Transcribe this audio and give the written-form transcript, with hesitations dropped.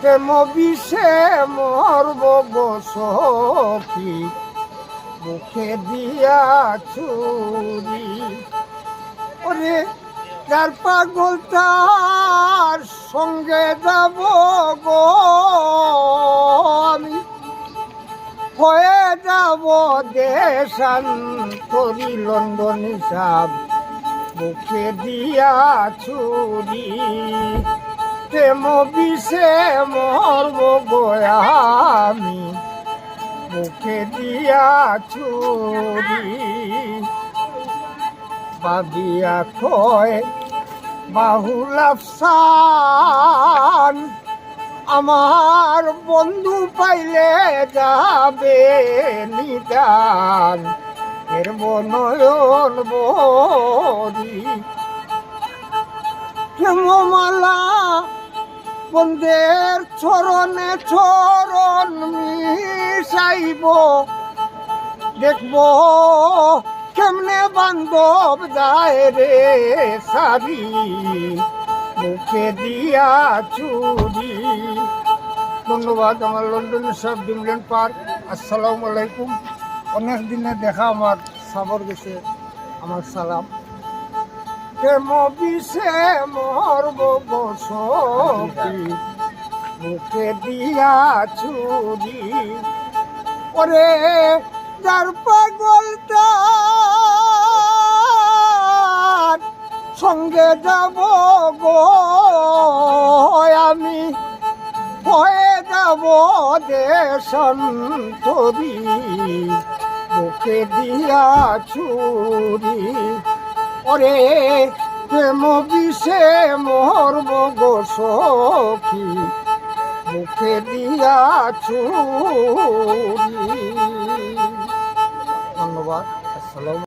প্রেম বিষে মরব গো সখী মুখে দিয়া ছুরি। ওরে যার পাগল তার সঙ্গে যাব গো আমি, হয়ে যাব দেশান্তরি লন্ডন হিসাব মুখে দিয়া ছুরি। প্রেম বিষে মরব গো আমি মুখে দিয়া ছুরি। বাবিয়া কয় বাহুল আফসান আমার বন্ধু পাইলে যাবে নিদান এর বনয়ন বরি। প্রেমমালা বন্ধের চরণে চরণ মিশাইব, দেখব কেমনে বান্ধব যায় রে সারি মুখে দিয়া চুরি। ধন্যবাদ আমার লন্ডন সব ডিমল্যান্ড পার্ক। আসসালামু আলাইকুম। অনেক দিনে দেখা আমার সাবর গেছে, আমার সালাম। প্রেম বিষে মরব গো সখী মুখে দিয়া চুরি। ওরে যার পাগল তার সঙ্গে যাব গো আমি, হয়ে যাব দেশান্তরি মুখে দিয়া ছুরি। ওরে প্রেম বিষে মরব গো সখী মুখে দিয়া ছুরি। ধন্যবাদ। আসসালাম।